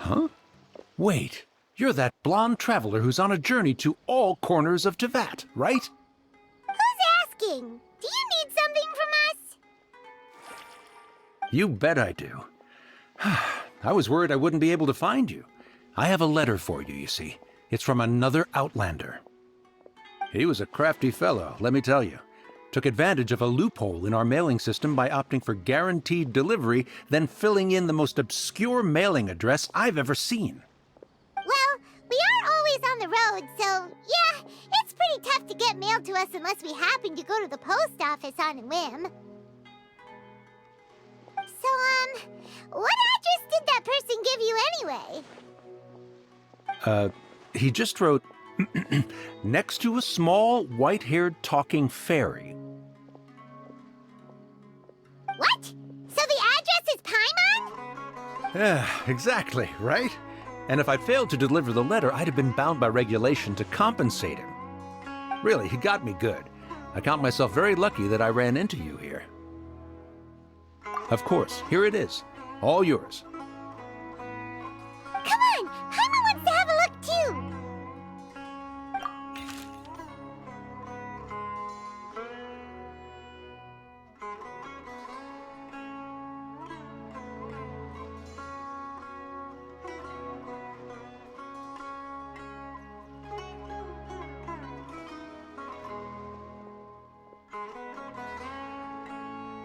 Huh? Wait, you're that blonde traveler who's on a journey to all corners of Teyvat, right? Who's asking? Do you need something from us? You bet I do. I was worried I wouldn't be able to find you. I have a letter for you, you see. It's from another Outlander. He was a crafty fellow, let me tell you. Took advantage of a loophole in our mailing system by opting for guaranteed delivery, then filling in the most obscure mailing address I've ever seen. Well, we are always on the road, so yeah, it's pretty tough to get mail to us unless we happen to go to the post office on a whim. So, what address did that person give you anyway? He just wrote, next to a small, white-haired talking fairy. What? So the address is Paimon? Yeah, exactly, right? And if I failed to deliver the letter, I'd have been bound by regulation to compensate him. Really, he got me good. I count myself very lucky that I ran into you here. Of course, here it is. All yours. Come on! Paimon wants to have a look too!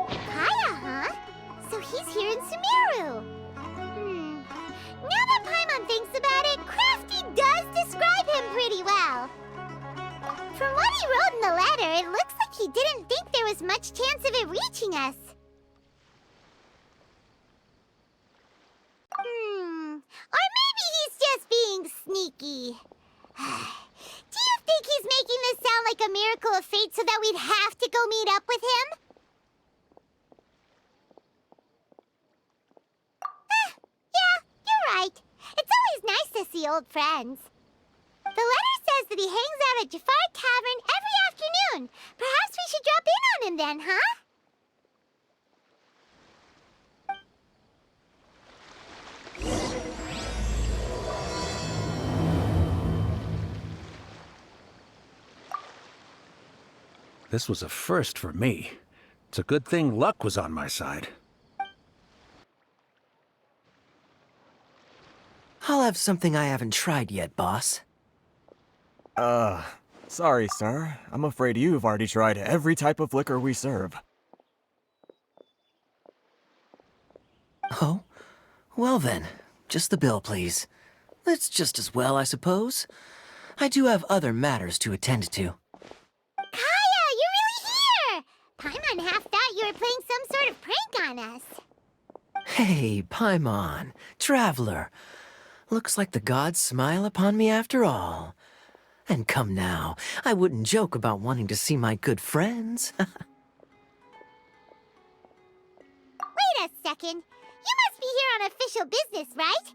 Kaya, huh? So he's here in Sumeru. Now that Paimon thinks about it, Crafty does describe him pretty well. From what he wrote in the letter, it looks like he didn't think there was much chance of it reaching us. Or maybe he's just being sneaky. Do you think he's making this sound like a miracle of fate so that we'd have to go meet up with him? Yeah, you're right. It's always nice to see old friends. The letter says that he hangs out at Jafar Tavern every afternoon. Perhaps we should drop in on him then, huh? This was a first for me. It's a good thing luck was on my side. I'll have something I haven't tried yet, boss. Sorry, sir. I'm afraid you've already tried every type of liquor we serve. Oh? Well then, just the bill, please. That's just as well, I suppose. I do have other matters to attend to. Kaya, you're really here! Paimon half thought you were playing some sort of prank on us. Hey, Paimon, traveler. Looks like the gods smile upon me after all. And come now, I wouldn't joke about wanting to see my good friends. Wait a second. You must be here on official business, right?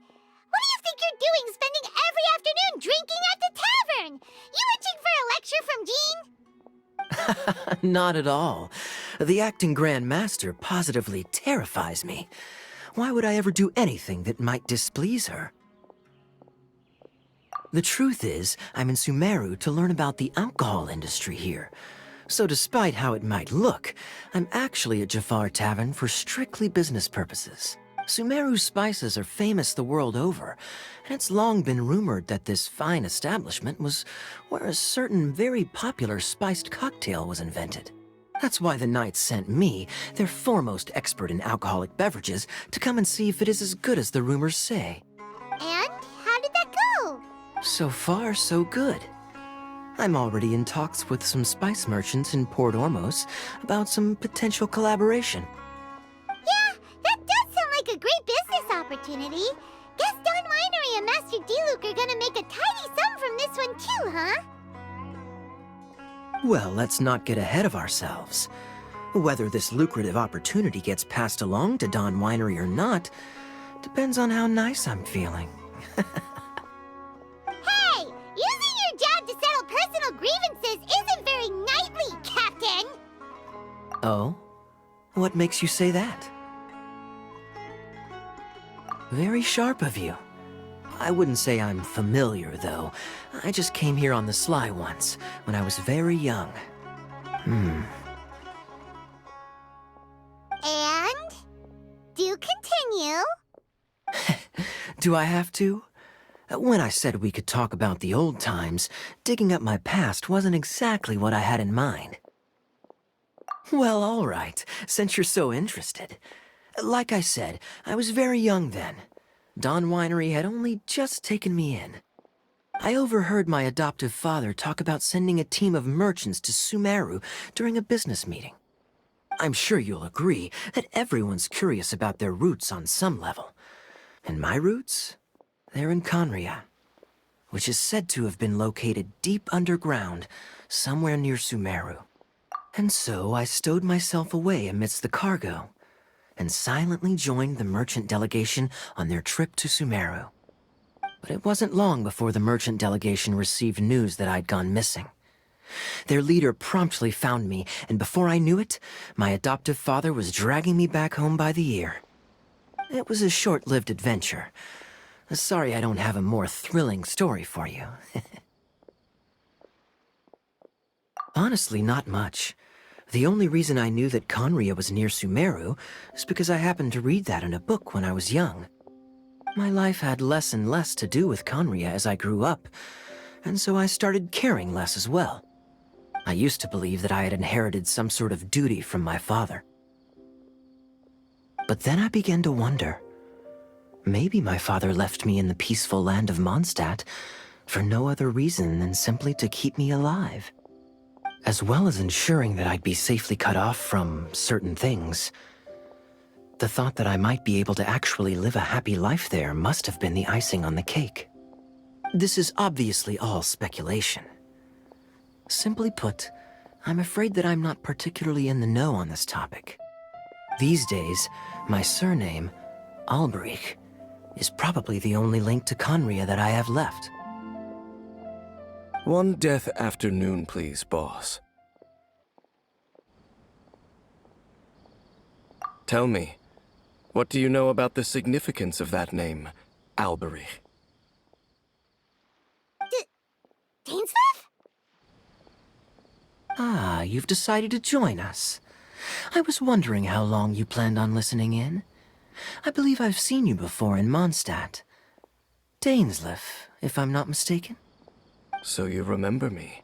What do you think you're doing spending every afternoon drinking at the tavern? You itching for a lecture from Jean? Not at all. The acting Grand Master positively terrifies me. Why would I ever do anything that might displease her? The truth is, I'm in Sumeru to learn about the alcohol industry here. So despite how it might look, I'm actually at Jafar Tavern for strictly business purposes. Sumeru's spices are famous the world over, and it's long been rumored that this fine establishment was where a certain very popular spiced cocktail was invented. That's why the knights sent me, their foremost expert in alcoholic beverages, to come and see if it is as good as the rumors say. And how did that go? So far, so good. I'm already in talks with some spice merchants in Port Ormos about some potential collaboration. Yeah, that does sound like a great business opportunity. Guess Don Winery and Master D-Luke are gonna make a tidy sum from this one too, huh? Well, let's not get ahead of ourselves. Whether this lucrative opportunity gets passed along to Don Winery or not depends on how nice I'm feeling. Hey! Using your job to settle personal grievances isn't very knightly, Captain! Oh? What makes you say that? Very sharp of you. I wouldn't say I'm familiar, though. I just came here on the sly once, when I was very young. And? Do continue. Do I have to? When I said we could talk about the old times, digging up my past wasn't exactly what I had in mind. Well, all right, since you're so interested. Like I said, I was very young then. Dawn Winery had only just taken me in. I overheard my adoptive father talk about sending a team of merchants to Sumeru during a business meeting. I'm sure you'll agree that everyone's curious about their roots on some level. And my roots? They're in Conria, which is said to have been located deep underground, somewhere near Sumeru. And so I stowed myself away amidst the cargo, and silently joined the merchant delegation on their trip to Sumeru. But it wasn't long before the merchant delegation received news that I'd gone missing. Their leader promptly found me, and before I knew it, my adoptive father was dragging me back home by the ear. It was a short-lived adventure. Sorry I don't have a more thrilling story for you. Honestly, not much. The only reason I knew that Conria was near Sumeru is because I happened to read that in a book when I was young. My life had less and less to do with Conria as I grew up, and so I started caring less as well. I used to believe that I had inherited some sort of duty from my father. But then I began to wonder. Maybe my father left me in the peaceful land of Mondstadt for no other reason than simply to keep me alive. As well as ensuring that I'd be safely cut off from certain things. The thought that I might be able to actually live a happy life there must have been the icing on the cake. This is obviously all speculation. Simply put, I'm afraid that I'm not particularly in the know on this topic. These days, my surname, Alberich, is probably the only link to Conria that I have left. One death afternoon, please, boss. Tell me, what do you know about the significance of that name, Alberich? Dainsleif? Ah, you've decided to join us. I was wondering how long you planned on listening in. I believe I've seen you before in Mondstadt. Dainsleif, if I'm not mistaken. So you remember me.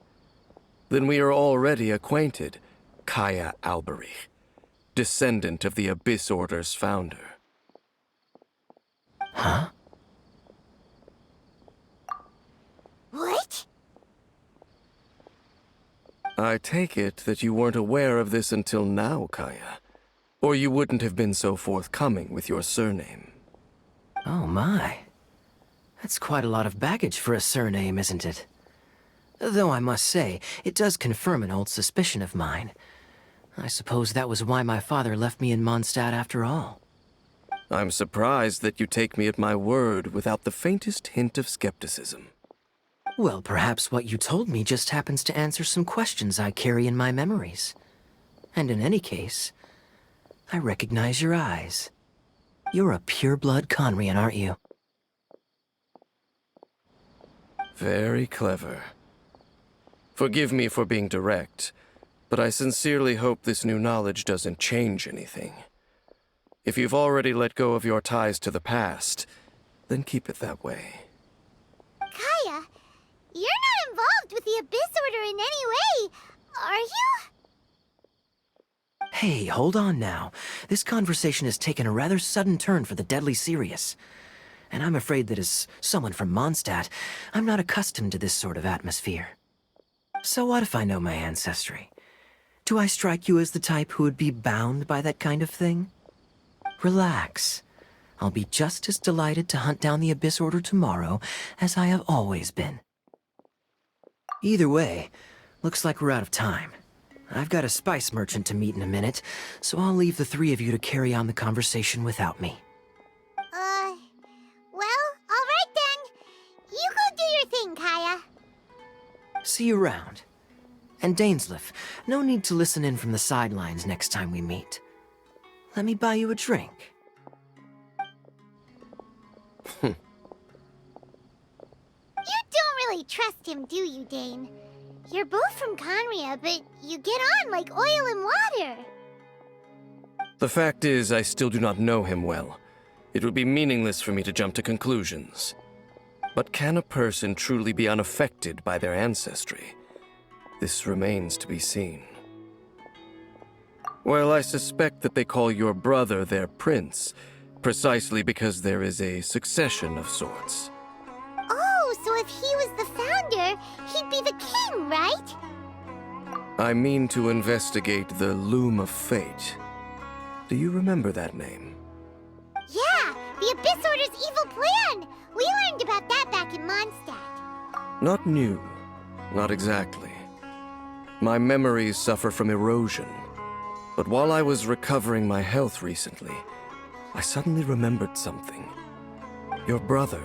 Then we are already acquainted, Kaya Alberich, descendant of the Abyss Order's founder. Huh? What? I take it that you weren't aware of this until now, Kaya. Or you wouldn't have been so forthcoming with your surname. Oh my. That's quite a lot of baggage for a surname, isn't it? Though I must say, it does confirm an old suspicion of mine. I suppose that was why my father left me in Mondstadt after all. I'm surprised that you take me at my word without the faintest hint of skepticism. Well, perhaps what you told me just happens to answer some questions I carry in my memories. And in any case, I recognize your eyes. You're a pure-blood Conrian, aren't you? Very clever. Forgive me for being direct, but I sincerely hope this new knowledge doesn't change anything. If you've already let go of your ties to the past, then keep it that way. Kaya, you're not involved with the Abyss Order in any way, are you? Hey, hold on now. This conversation has taken a rather sudden turn for the deadly serious. And I'm afraid that as someone from Mondstadt, I'm not accustomed to this sort of atmosphere. So what if I know my ancestry? Do I strike you as the type who would be bound by that kind of thing? Relax. I'll be just as delighted to hunt down the Abyss Order tomorrow as I have always been. Either way, looks like we're out of time. I've got a spice merchant to meet in a minute, so I'll leave the three of you to carry on the conversation without me. Well, all right then. You go do your thing, Kaya. See you around. And Dainsleif, no need to listen in from the sidelines next time we meet. Let me buy you a drink. really trust him, do you, Dane? You're both from Conria, but you get on like oil and water. The fact is, I still do not know him well. It would be meaningless for me to jump to conclusions. But can a person truly be unaffected by their ancestry? This remains to be seen. Well, I suspect that they call your brother their prince, precisely because there is a succession of sorts. Oh, so if he was the founder, he'd be the king, right? I mean to investigate the Loom of Fate. Do you remember that name? Yeah, the Abyss Order's evil plan! We learned about that back in Mondstadt. Not new. Not exactly. My memories suffer from erosion. But while I was recovering my health recently, I suddenly remembered something. Your brother.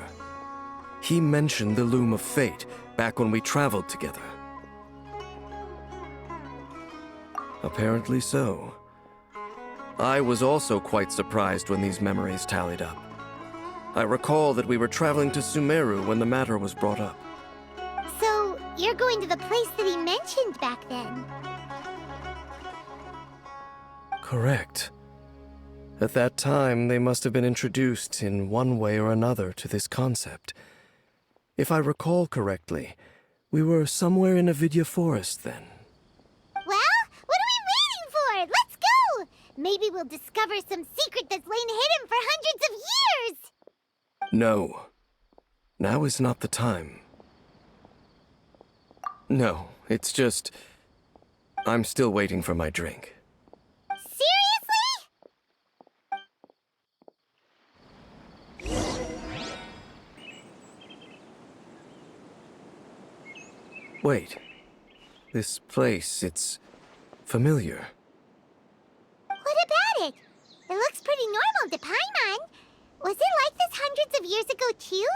He mentioned the Loom of Fate back when we traveled together. Apparently so. I was also quite surprised when these memories tallied up. I recall that we were traveling to Sumeru when the matter was brought up. So, you're going to the place that he mentioned back then? Correct. At that time, they must have been introduced in one way or another to this concept. If I recall correctly, we were somewhere in Avidya Forest then. Well, what are we waiting for? Let's go! Maybe we'll discover some secret that's lain hidden for hundreds of years! No. Now is not the time. No, it's just... I'm still waiting for my drink. Wait. This place, it's familiar. What about it? It looks pretty normal to Paimon. Was it like this hundreds of years ago, too?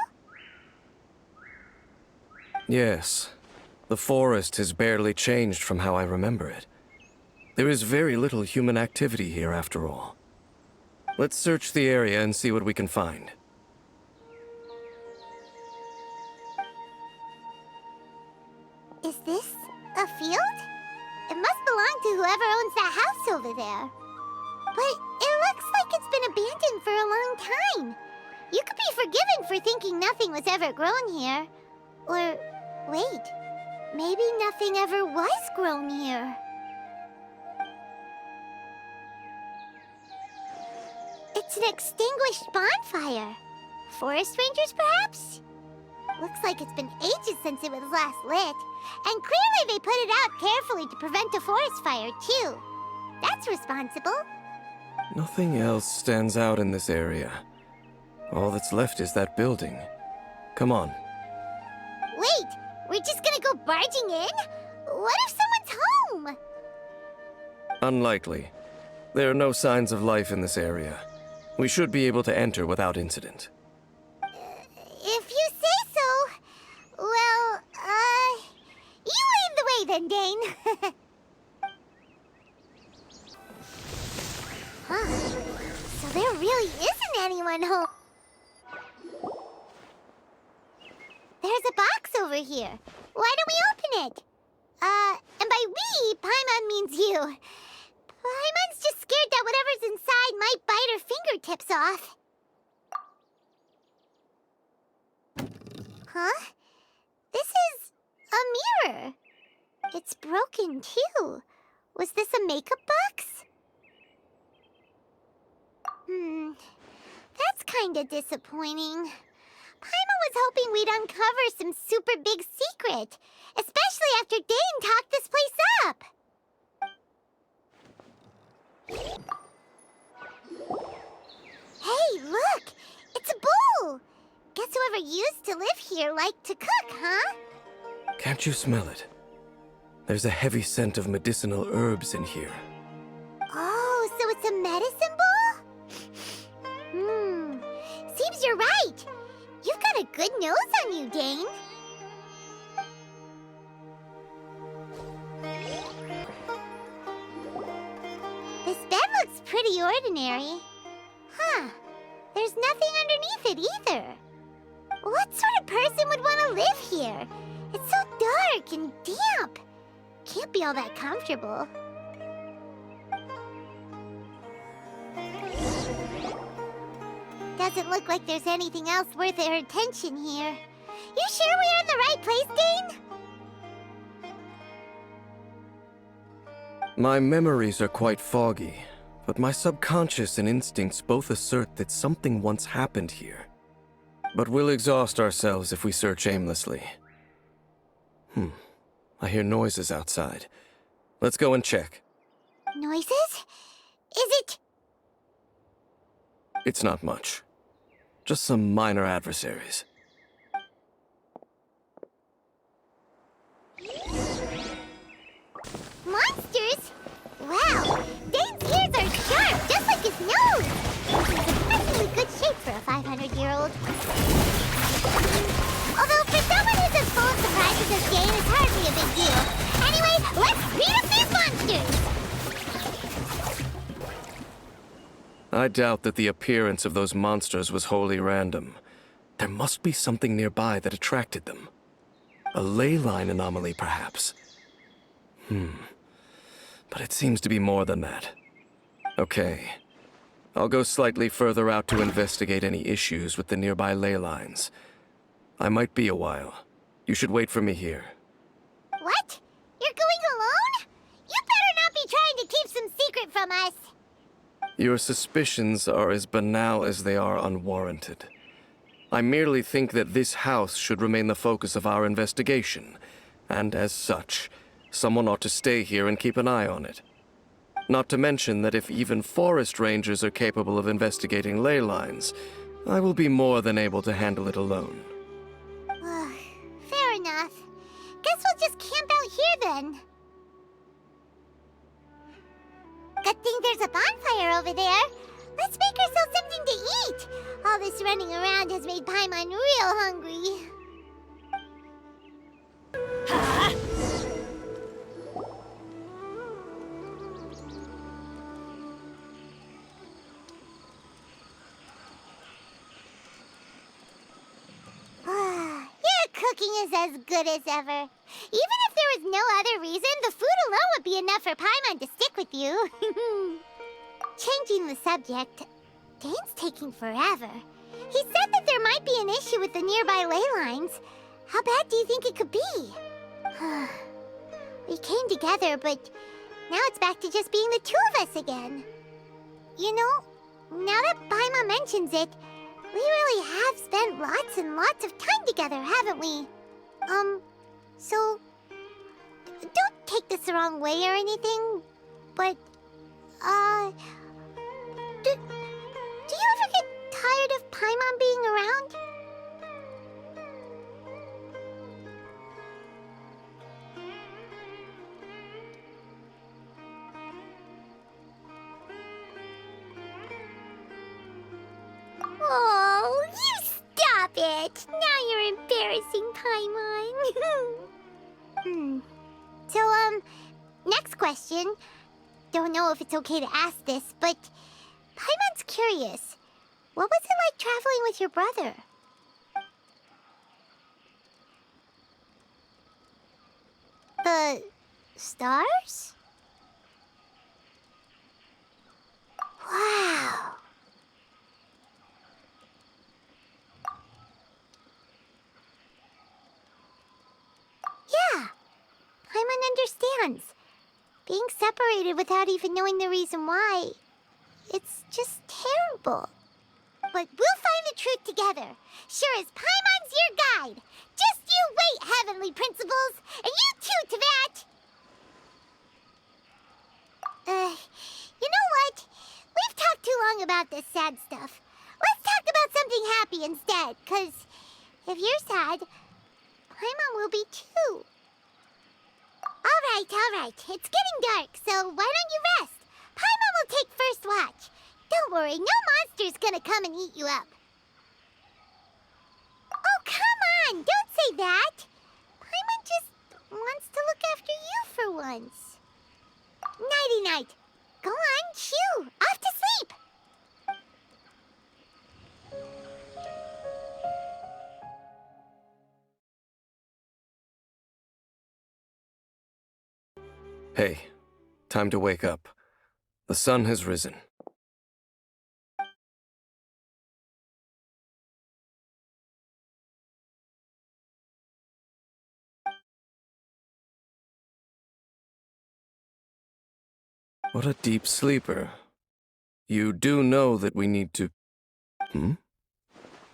Yes. The forest has barely changed from how I remember it. There is very little human activity here, after all. Let's search the area and see what we can find. Is this a field? It must belong to whoever owns that house over there. But it looks like it's been abandoned for a long time. You could be forgiven for thinking nothing was ever grown here. Or, wait, maybe nothing ever was grown here. It's an extinguished bonfire. Forest rangers, perhaps? Looks like it's been ages since it was last lit. And clearly they put it out carefully to prevent a forest fire, too. That's responsible. Nothing else stands out in this area. All that's left is that building. Come on. Wait, we're just gonna go barging in? What if someone's home? Unlikely. There are no signs of life in this area. We should be able to enter without incident. If you say so. Well, you lead the way then, Dane. Huh. So there really isn't anyone home. There's a box over here. Why don't we open it? And by we, Paimon means you. Paimon's just scared that whatever's inside might bite her fingertips off. Huh? This is a mirror. It's broken, too. Was this a makeup box? That's kinda disappointing. Paimon was hoping we'd uncover some super big secret, especially after Dane talked this place up. Hey, look! It's a bowl! Guess whoever used to live here liked to cook, huh? Can't you smell it? There's a heavy scent of medicinal herbs in here. Oh, so it's a medicine bowl? Seems you're right. You've got a good nose on you, Dane. This bed looks pretty ordinary. Huh. There's nothing underneath it either. What sort of person would want to live here? It's so dark and damp. Can't be all that comfortable. Doesn't look like there's anything else worth our attention here. You sure we're in the right place, Dane? My memories are quite foggy, but my subconscious and instincts both assert that something once happened here. But we'll exhaust ourselves if we search aimlessly. I hear noises outside. Let's go and check. Noises? Is it... It's not much. Just some minor adversaries. monsters? Wow, Dane's ears are sharp, just like his nose. He's in surprisingly good shape for a 500-year-old. Although for someone who's as full of surprises as Dane, it's hardly a big deal. Anyway, let's beat up these monsters! I doubt that the appearance of those monsters was wholly random. There must be something nearby that attracted them. A ley line anomaly, perhaps. But it seems to be more than that. Okay. I'll go slightly further out to investigate any issues with the nearby ley lines. I might be a while. You should wait for me here. What? You're going alone? You better not be trying to keep some secret from us. Your suspicions are as banal as they are unwarranted. I merely think that this house should remain the focus of our investigation, and as such, someone ought to stay here and keep an eye on it. Not to mention that if even forest rangers are capable of investigating ley lines, I will be more than able to handle it alone. Fair enough. Guess we'll just camp out here then. Good thing there's a bonfire over there. Let's make ourselves something to eat. All this running around has made Paimon real hungry. Your cooking is as good as ever. Even if there was no other reason, the food alone would be enough for Paimon to stick with you. Changing the subject, Dane's taking forever. He said that there might be an issue with the nearby ley lines. How bad do you think it could be? We came together, but now it's back to just being the two of us again. You know, now that Paimon mentions it, we really have spent lots and lots of time together, haven't we? So, don't take this the wrong way or anything, but, do you ever get tired of Paimon being around? Oh, you stop it! Now you're embarrassing, Paimon. So, next question. Don't know if it's okay to ask this, but Paimon's curious. What was it like traveling with your brother? The stars? Wow. Yeah, Paimon understands. Being separated without even knowing the reason why, it's just terrible. But we'll find the truth together. Sure as Paimon's your guide. Just you wait, Heavenly Principles, and you too, Teyvat. You know what? We've talked too long about this sad stuff. Let's talk about something happy instead, 'cause if you're sad, Paimon will be too. All right. It's getting dark, so why don't you rest? Paimon will take first watch. Don't worry, no monster's gonna come and eat you up. Oh, come on! Don't say that! Paimon just wants to look after you for once. Nighty-night. Go on, shoo! Off to sleep! Hey, time to wake up. The sun has risen. What a deep sleeper. You do know that we need to...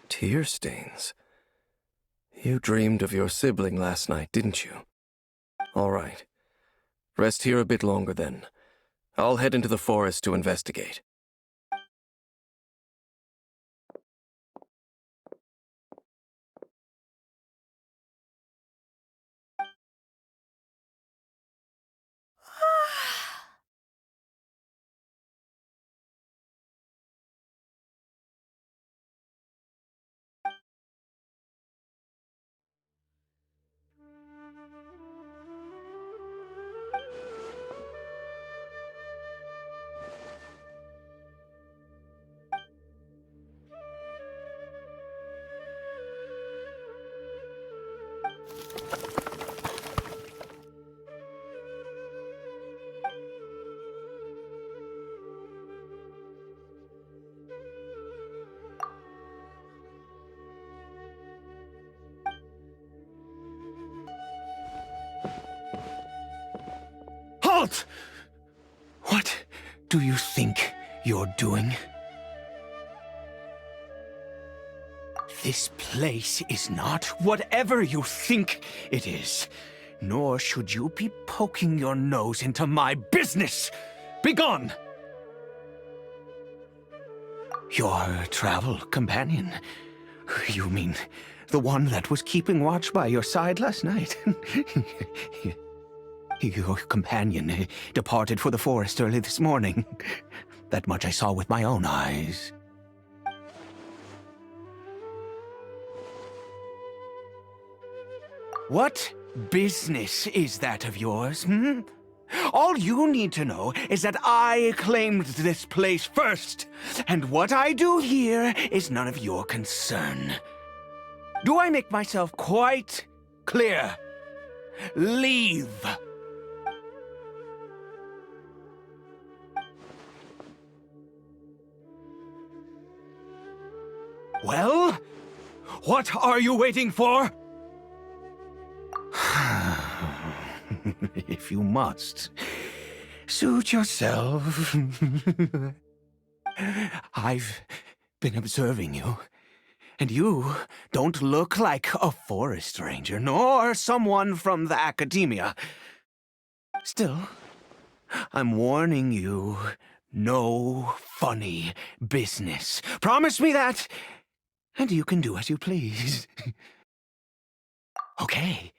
Tear stains. You dreamed of your sibling last night, didn't you? All right. Rest here a bit longer then. I'll head into the forest to investigate. Halt! What do you think you're doing? This place is not whatever you think it is. Nor should you be poking your nose into my business. Begone! Your travel companion. You mean the one that was keeping watch by your side last night? Your companion departed for the forest early this morning. That much I saw with my own eyes. What business is that of yours, All you need to know is that I claimed this place first, and what I do here is none of your concern. Do I make myself quite clear? Leave! Well, what are you waiting for? If you must, suit yourself. I've been observing you, and you don't look like a forest ranger, nor someone from the academia. Still, I'm warning you, no funny business. Promise me that, and you can do as you please. Okay,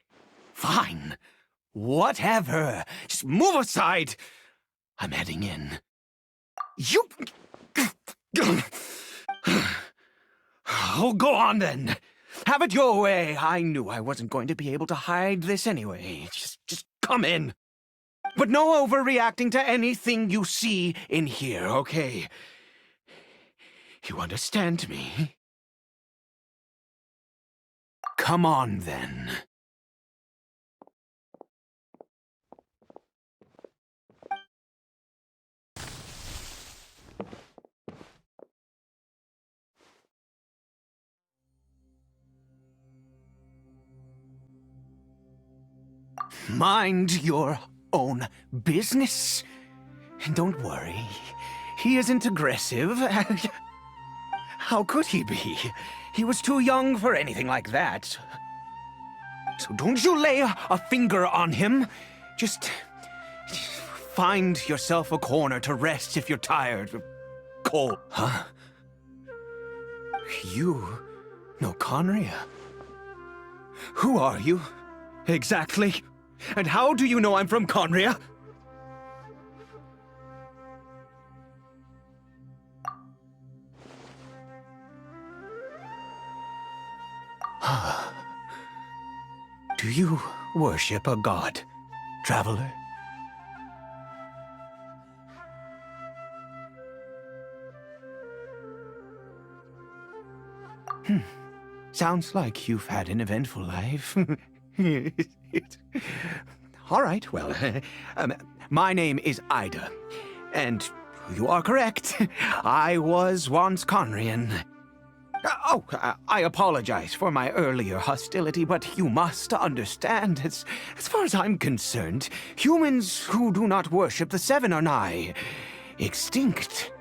fine. Whatever. Just move aside. I'm heading in. You... Oh, go on then. Have it your way. I knew I wasn't going to be able to hide this anyway. Just come in. But no overreacting to anything you see in here, okay? You understand me? Come on then. Mind your own business. And don't worry, he isn't aggressive. How could he be? He was too young for anything like that. So don't you lay a finger on him. Just find yourself a corner to rest if you're tired. Cold. Huh? You know Conria? Who are you? Exactly. And how do you know I'm from Conria? Do you worship a god, traveler? Sounds like you've had an eventful life. All right, well, My name is Ida, and you are correct. I was once Conrian. I apologize for my earlier hostility, but you must understand, as far as I'm concerned, humans who do not worship the Seven are nigh extinct.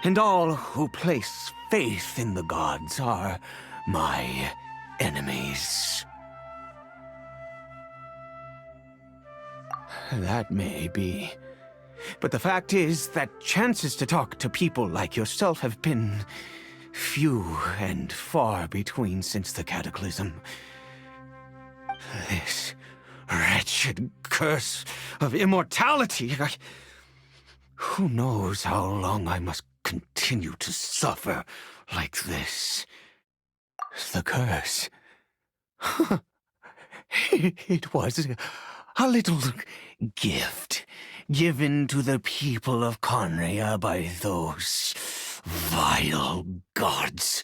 And all who place faith in the gods are my enemies. That may be. But the fact is that chances to talk to people like yourself have been few and far between since the cataclysm. This wretched curse of immortality. Who knows how long I must continue to suffer like this? The curse. It was a little gift given to the people of Conria by those vile gods.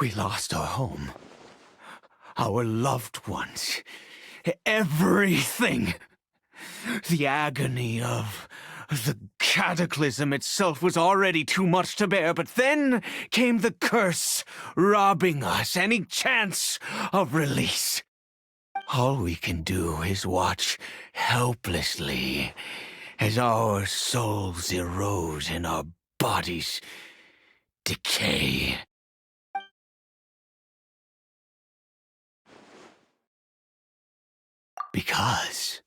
We lost our home, our loved ones, everything. The agony of the cataclysm itself was already too much to bear, but then came the curse, robbing us any chance of release. All we can do is watch helplessly as our souls erode and our bodies decay. Because,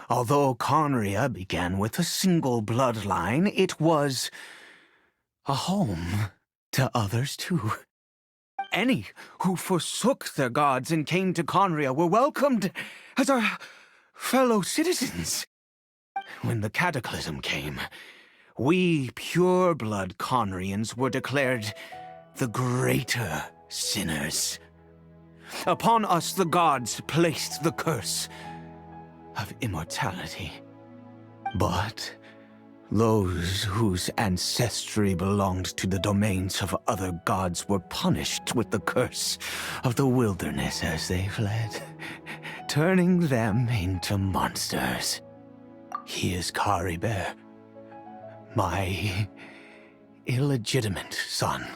although Conria began with a single bloodline, it was a home to others too. Any who forsook their gods and came to Conria were welcomed as our fellow citizens. When the cataclysm came, we pure-blood Conrians were declared the greater sinners. Upon us the gods placed the curse of immortality. But those whose ancestry belonged to the domains of other gods were punished with the curse of the wilderness as they fled, turning them into monsters. He is Caribert, my illegitimate son.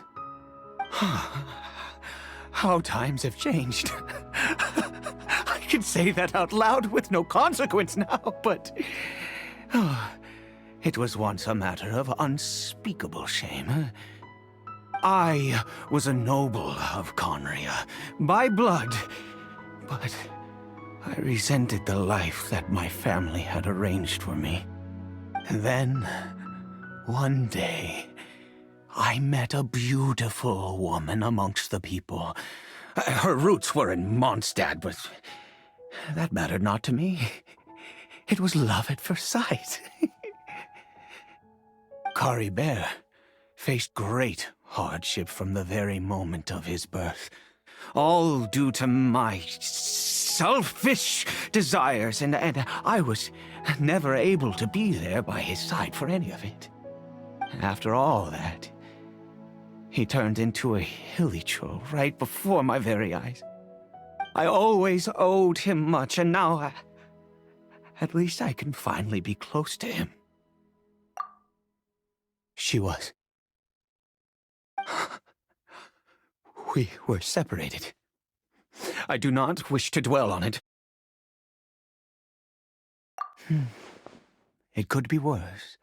How times have changed. I can say that out loud with no consequence now, but it was once a matter of unspeakable shame. I was a noble of Conria, by blood, but I resented the life that my family had arranged for me. And then, one day, I met a beautiful woman amongst the people. Her roots were in Mondstadt, but that mattered not to me. It was love at first sight. Caribert faced great hardship from the very moment of his birth, all due to my selfish desires, and I was never able to be there by his side for any of it. After all that, he turned into a Hillichurl right before my very eyes. I always owed him much, and now at least I can finally be close to him. She was. We were separated. I do not wish to dwell on it. It could be worse.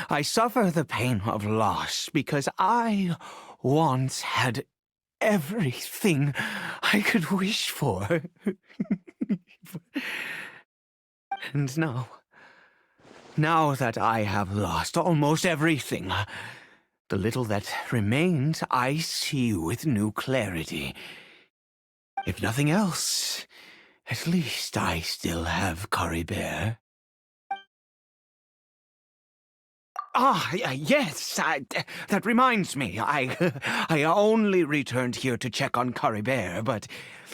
I suffer the pain of loss because I once had everything I could wish for. And now that I have lost almost everything, the little that remains I see with new clarity. If nothing else, at least I still have Caribert. Yes, that reminds me. I only returned here to check on Caribert, but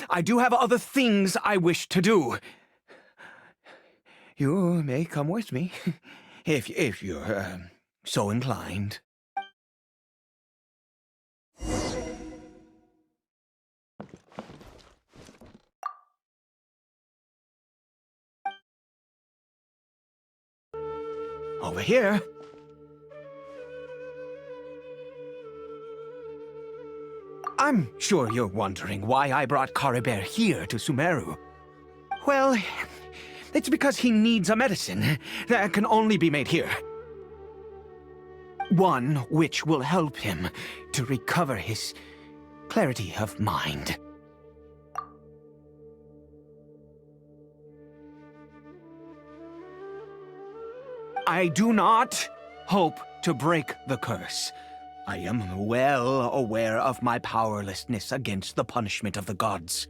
I do have other things I wish to do. You may come with me, if you're so inclined. over here. I'm sure you're wondering why I brought Caribert here to Sumeru. Well, it's because he needs a medicine that can only be made here. One which will help him to recover his clarity of mind. I do not hope to break the curse. I am well aware of my powerlessness against the punishment of the gods.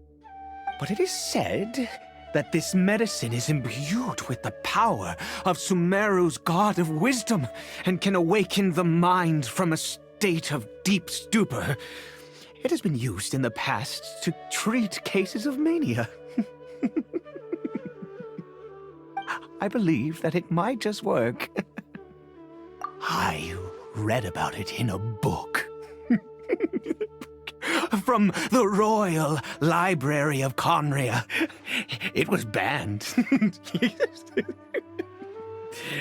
But it is said that this medicine is imbued with the power of Sumeru's god of wisdom and can awaken the mind from a state of deep stupor. It has been used in the past to treat cases of mania. I believe that it might just work. I read about it in a book. From the Royal Library of Conria. It was banned.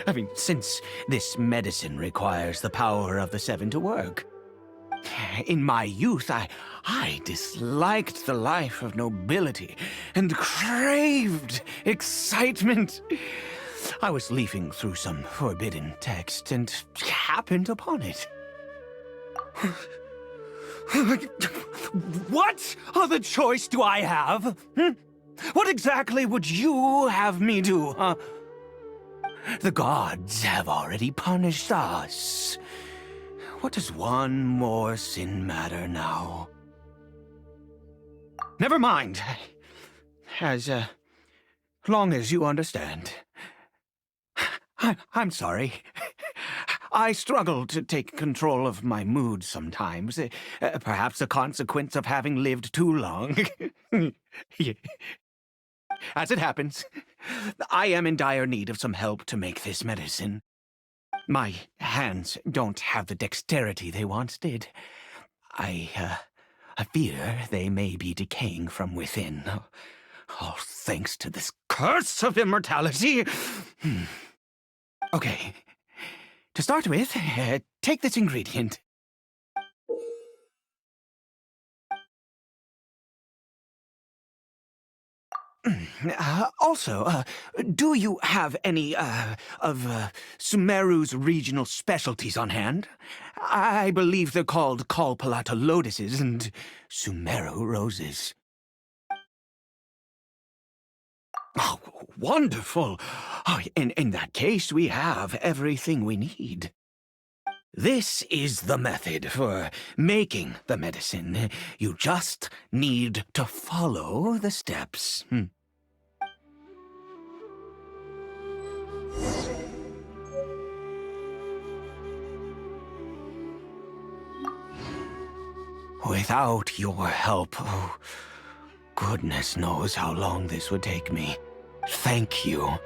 I mean, since this medicine requires the power of the Seven to work. In my youth, I disliked the life of nobility and craved excitement. I was leafing through some forbidden text and happened upon it. What other choice do I have? What exactly would you have me do, huh? The gods have already punished us. What does one more sin matter now? Never mind. As long as you understand. I'm sorry. I struggle to take control of my mood sometimes. Perhaps a consequence of having lived too long. As it happens, I am in dire need of some help to make this medicine. My hands don't have the dexterity they once did. I fear they may be decaying from within. All thanks to this curse of immortality. Okay. To start with, take this ingredient. Also, do you have any, of Sumeru's regional specialties on hand? I believe they're called Kalpalata lotuses and Sumeru roses. Oh, wonderful! Oh, in that case, we have everything we need. This is the method for making the medicine. You just need to follow the steps. Without your help, oh, goodness knows how long this would take me. Thank you.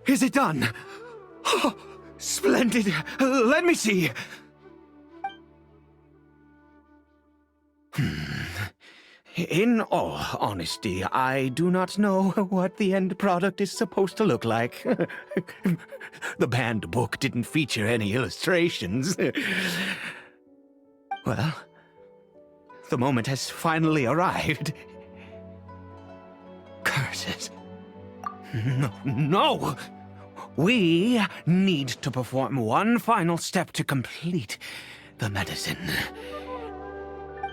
Is it done? Oh, splendid. Let me see. In all honesty, I do not know what the end product is supposed to look like. The banned book didn't feature any illustrations. Well, the moment has finally arrived. Curses. No! We need to perform one final step to complete the medicine.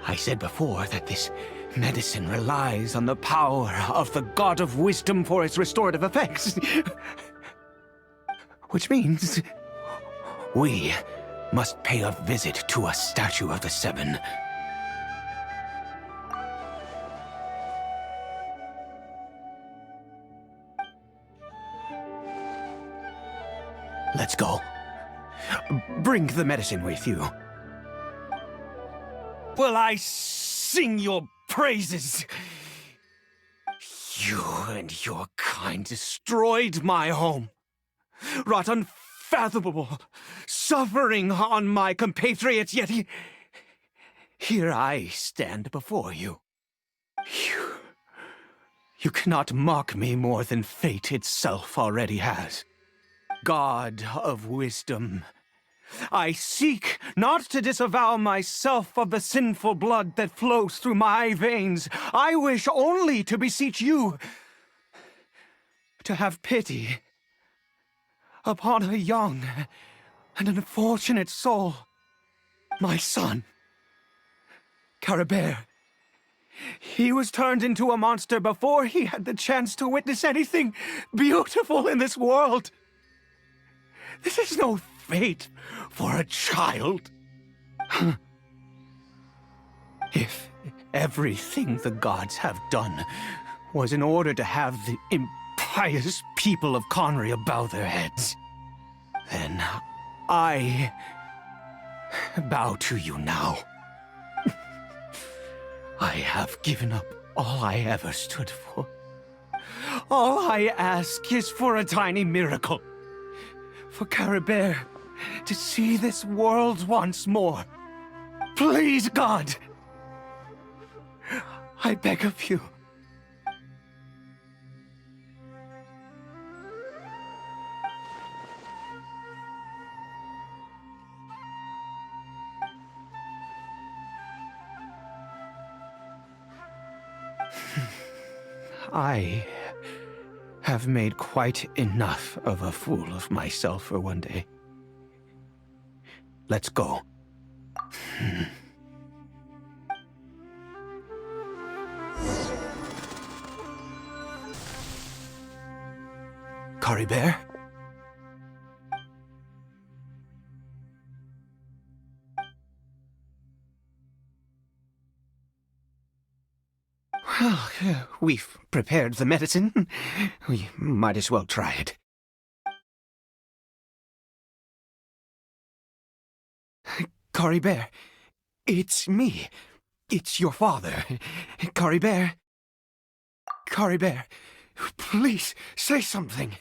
I said before that this medicine relies on the power of the god of wisdom for its restorative effects. Which means we must pay a visit to a statue of the Seven. Let's go. Bring the medicine with you. Will I sing your praises. You and your kind destroyed my home, wrought unfathomable suffering on my compatriots, yet here I stand before you. You cannot mock me more than fate itself already has. God of wisdom, I seek not to disavow myself of the sinful blood that flows through my veins. I wish only to beseech you to have pity upon a young and unfortunate soul, my son, Caribert. He was turned into a monster before he had the chance to witness anything beautiful in this world. This is no fate for a child. If everything the gods have done was in order to have the impious people of Conria bow their heads, then I bow to you now. I have given up all I ever stood for. All I ask is for a tiny miracle. For Caribert to see this world once more. Please, God! I beg of you. I have made quite enough of a fool of myself for one day. Let's go. Caribert? Well, we've prepared the medicine. We might as well try it. Caribert, it's me. It's your father. Caribert. Caribert, please say something.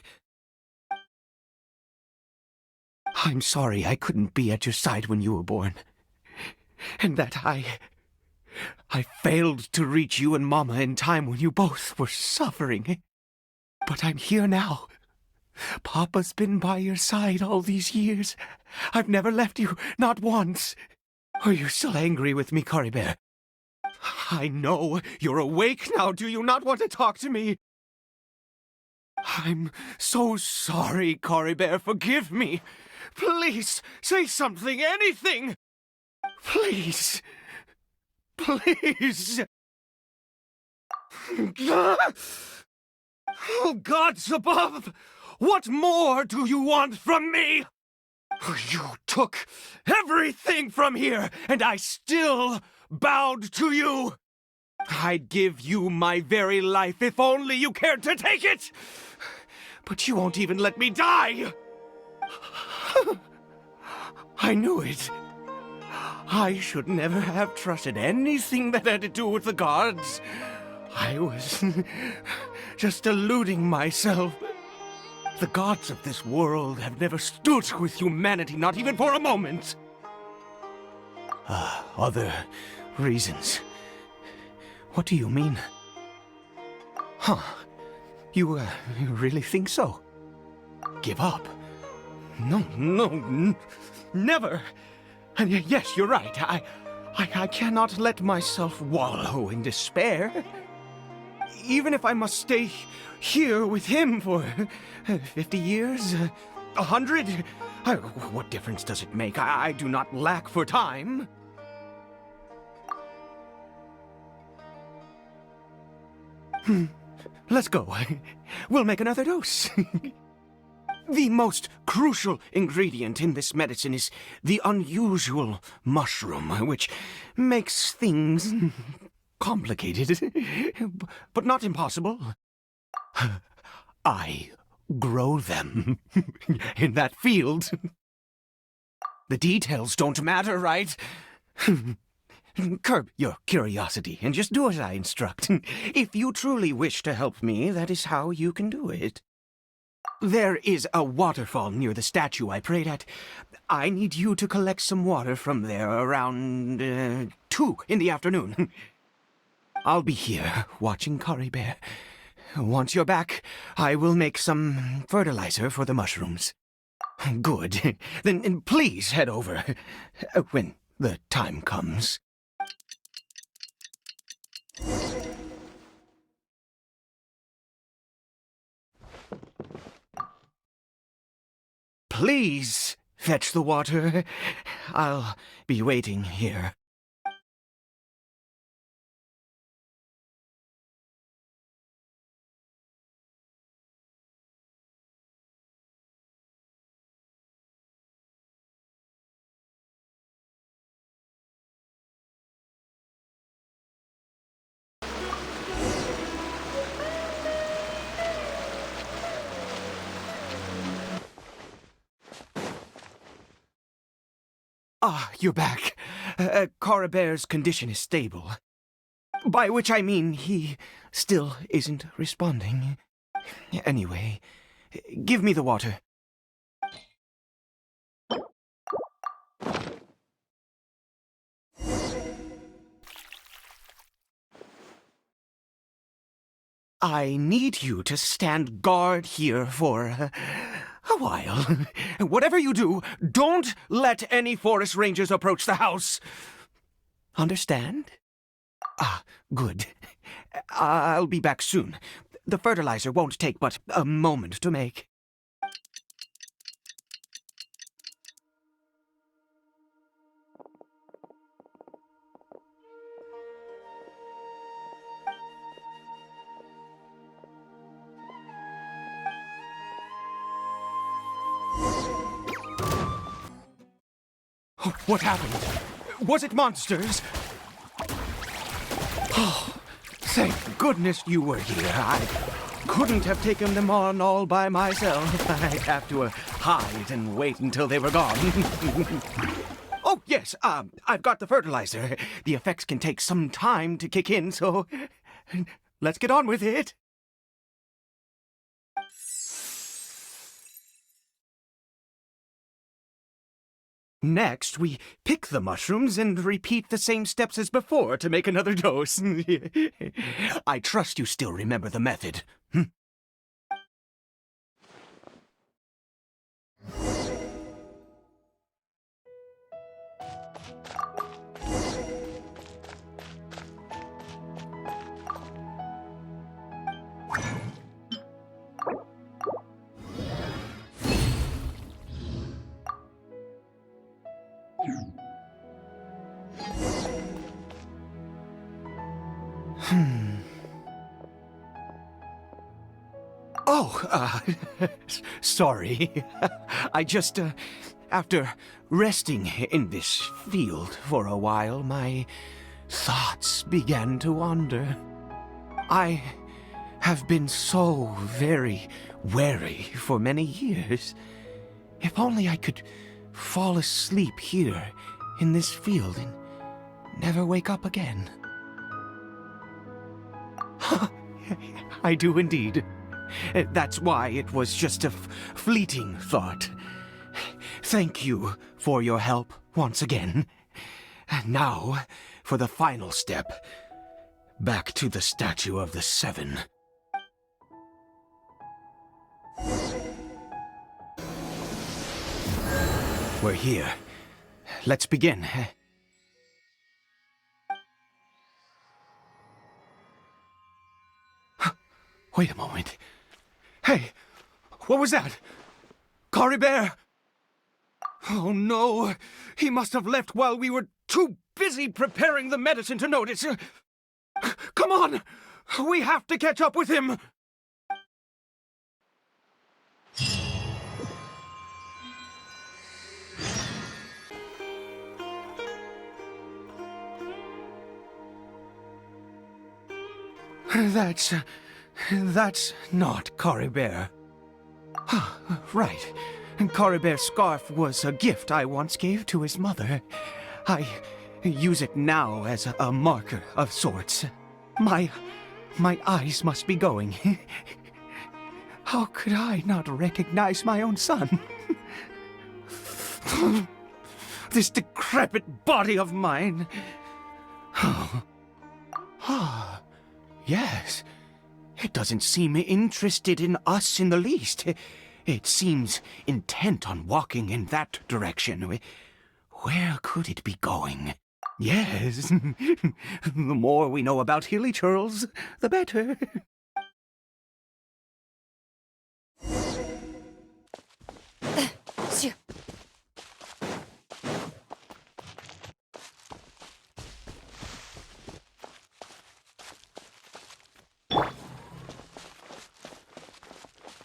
I'm sorry I couldn't be at your side when you were born. And that I failed to reach you and Mama in time when you both were suffering. But I'm here now. Papa's been by your side all these years. I've never left you, not once. Are you still angry with me, Caribert? I know you're awake now. Do you not want to talk to me? I'm so sorry, Caribert. Forgive me. Please, say something, anything. Please. Please! Oh, gods above! What more do you want from me? You took everything from here, and I still bowed to you. I'd give you my very life if only you cared to take it. But you won't even let me die. I knew it. I should never have trusted anything that had to do with the gods. I was just deluding myself. The gods of this world have never stood with humanity, not even for a moment. Other reasons. What do you mean? Huh. You really think so? Give up? No, never. And yes, you're right. I cannot let myself wallow in despair. Even if I must stay here with him for 50 years, 100, what difference does it make? I do not lack for time. Let's go. We'll make another dose. The most crucial ingredient in this medicine is the unusual mushroom, which makes things complicated, but not impossible. I grow them in that field. The details don't matter, right? Curb your curiosity and just do as I instruct. If you truly wish to help me, that is how you can do it. There is a waterfall near the statue I prayed at. I need you to collect some water from there around 2 in the afternoon. I'll be here watching Caribert. Once you're back, I will make some fertilizer for the mushrooms. Good. Then please head over when the time comes. Please fetch the water. I'll be waiting here. Ah, you're back. Caribert's condition is stable. By which I mean he still isn't responding. Anyway, give me the water. I need you to stand guard here for a while. Whatever you do, don't let any forest rangers approach the house. Understand? Ah, good. I'll be back soon. The fertilizer won't take but a moment to make. What happened? Was it monsters? Oh, thank goodness you were here. I couldn't have taken them on all by myself. I'd have to hide and wait until they were gone. Oh, yes, I've got the fertilizer. The effects can take some time to kick in, so let's get on with it. Next, we pick the mushrooms and repeat the same steps as before to make another dose. I trust you still remember the method. Oh, sorry. I just, after resting in this field for a while, my thoughts began to wander. I have been so very wary for many years. If only I could fall asleep here in this field and never wake up again. I do indeed. That's why it was just a fleeting thought. Thank you for your help once again. Now, for the final step. Back to the statue of the Seven. We're here. Let's begin. Wait a moment. Hey, what was that? Caribert! Oh no, he must have left while we were too busy preparing the medicine to notice. Come on, we have to catch up with him. That's not Caribert. Right. Caribert's scarf was a gift I once gave to his mother. I use it now as a marker of sorts. My eyes must be going. How could I not recognize my own son? This decrepit body of mine. Yes. It doesn't seem interested in us in the least. It seems intent on walking in that direction. Where could it be going? Yes. The more we know about Hillichurls, the better.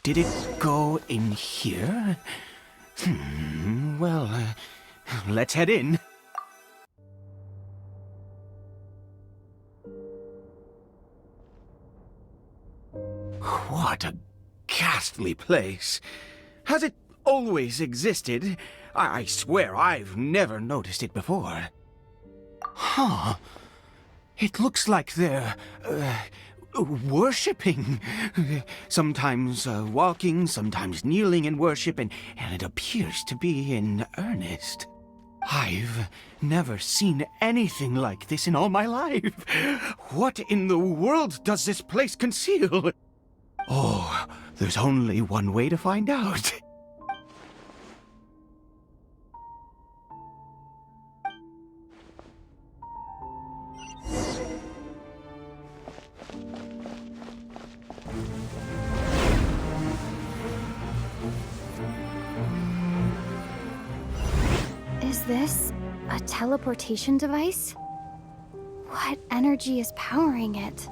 Did it go in here? Well, let's head in. What a ghastly place. Has it always existed? I swear I've never noticed it before. Huh. It looks like they're, worshipping. Sometimes walking, sometimes kneeling in worship, and it appears to be in earnest. I've never seen anything like this in all my life. What in the world does this place conceal? Oh, there's only one way to find out. Is this a teleportation device? What energy is powering it?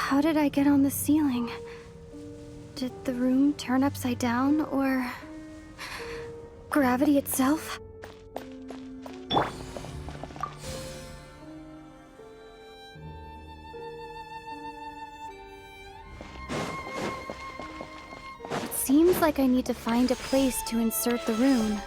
How did I get on the ceiling? Did the room turn upside down, or gravity itself? It seems like I need to find a place to insert the rune.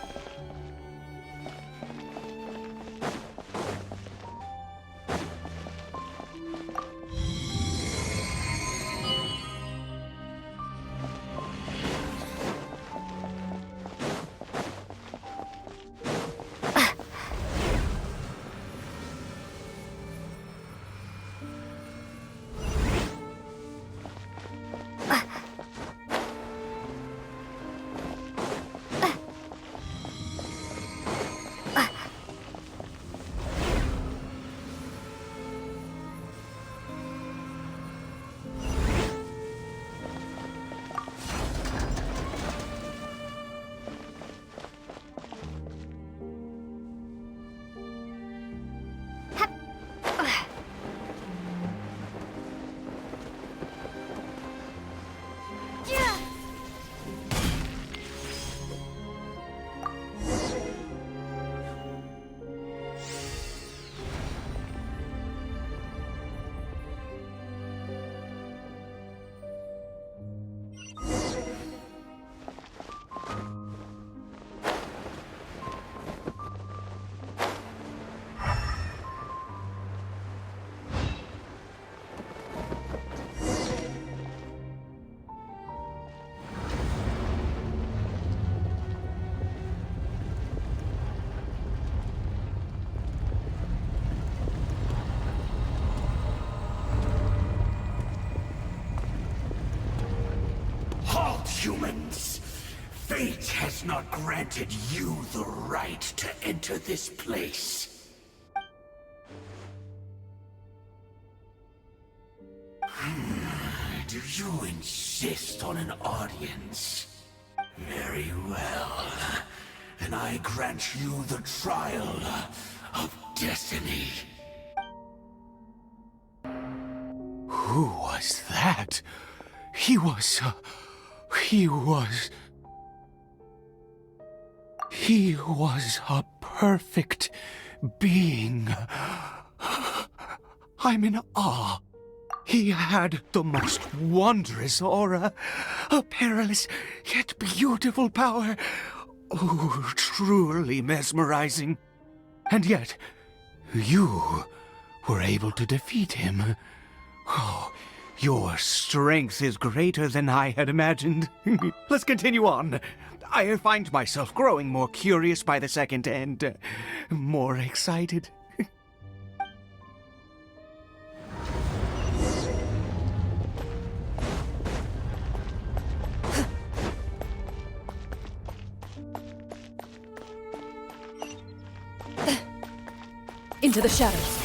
humans. Fate has not granted you the right to enter this place. Do you insist on an audience? Very well. Then I grant you the trial of destiny. Who was that? He was a perfect being. I'm in awe. He had the most wondrous aura, a perilous yet beautiful power. Oh, truly mesmerizing. And yet, you were able to defeat him. Oh, your strength is greater than I had imagined. Let's continue on. I find myself growing more curious by the second and more excited. Into the shadows.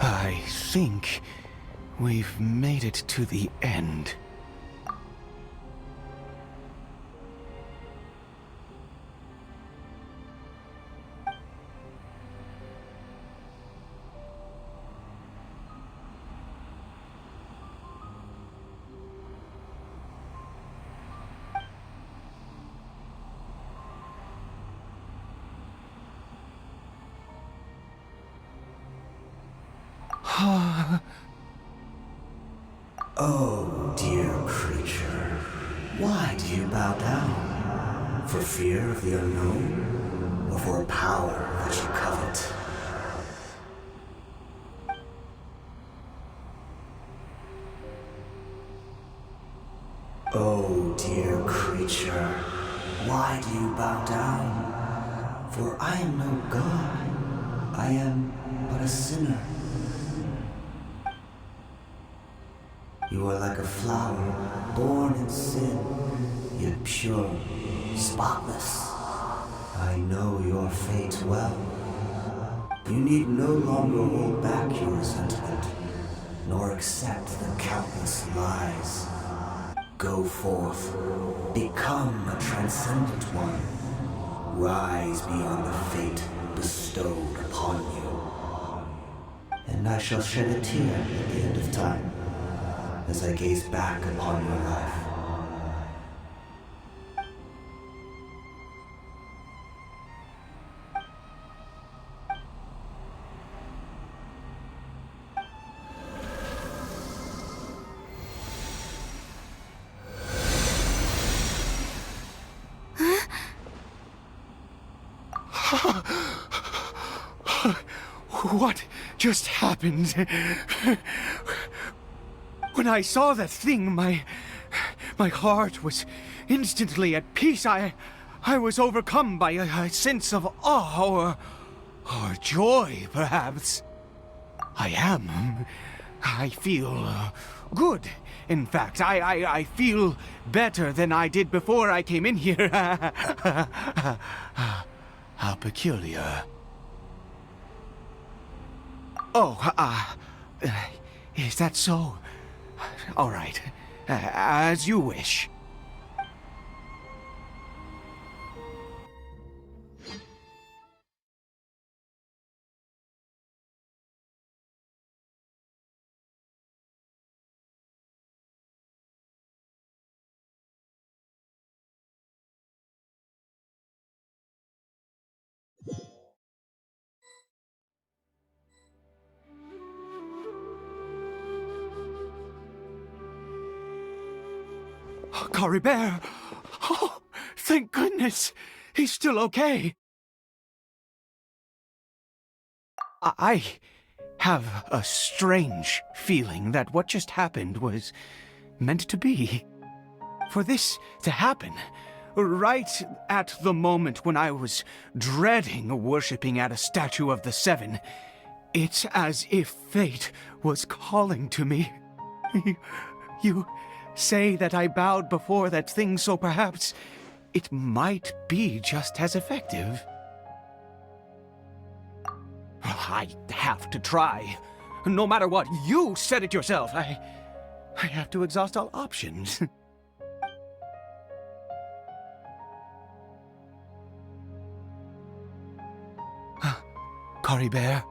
I think we've made it to the end. Oh, dear creature, why do you bow down? For fear of the unknown? Or for a power that you covet? Oh, dear creature, why do you bow down? For I am no god. I am but a sinner. You are like a flower, born in sin, yet pure, spotless. I know your fate well. You need no longer hold back your resentment, nor accept the countless lies. Go forth, become a transcendent one. Rise beyond the fate bestowed upon you. And I shall shed a tear at the end of time, as I gaze back upon your life. What just happened? When I saw that thing, my heart was instantly at peace. I was overcome by a sense of awe or joy, perhaps. I feel good. In fact, I feel better than I did before I came in here. How peculiar. Oh, is that so? All right, as you wish. Caribert! Oh, Thank goodness! He's still okay. I have a strange feeling that what just happened was meant to be. For this to happen, right at the moment when I was dreading worshipping at a statue of the Seven, it's as if fate was calling to me. You say that I bowed before that thing, so perhaps it might be just as effective. I have to try. No matter what, you said it yourself. I have to exhaust all options. Caribert.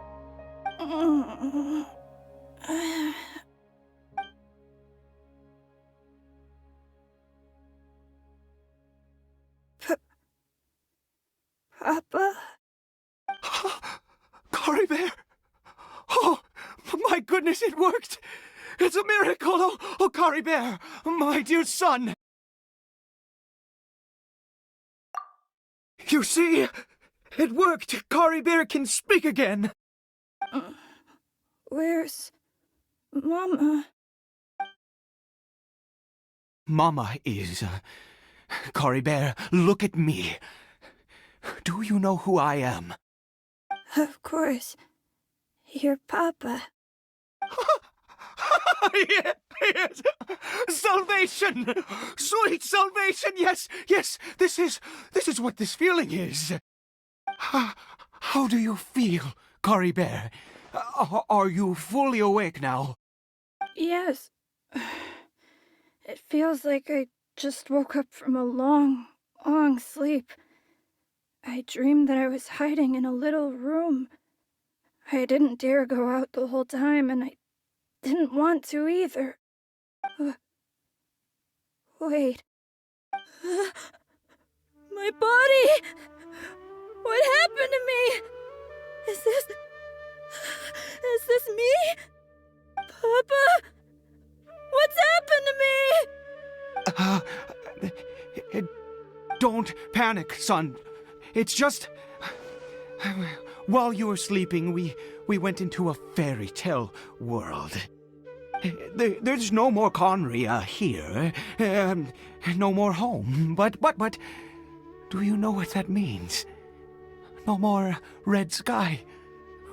Papa? Caribert! Oh, my goodness, it worked! It's a miracle! Oh, Caribert, my dear son! You see? It worked! Caribert can speak again! Where's Mama? Mama is... Caribert, look at me. Do you know who I am? Of course. Your Papa. Yes! Salvation! Sweet salvation! Yes! This is what this feeling is. How do you feel, Caribert? Are you fully awake now? Yes. It feels like I just woke up from a long, long sleep. I dreamed that I was hiding in a little room. I didn't dare go out the whole time, and I didn't want to either. Wait. My body! What happened to me? Is this me? Papa? What's happened to me? Don't panic, son. It's just... While you were sleeping, we went into a fairy tale world. There's no more Conria here. No more home. But... Do you know what that means? No more red sky.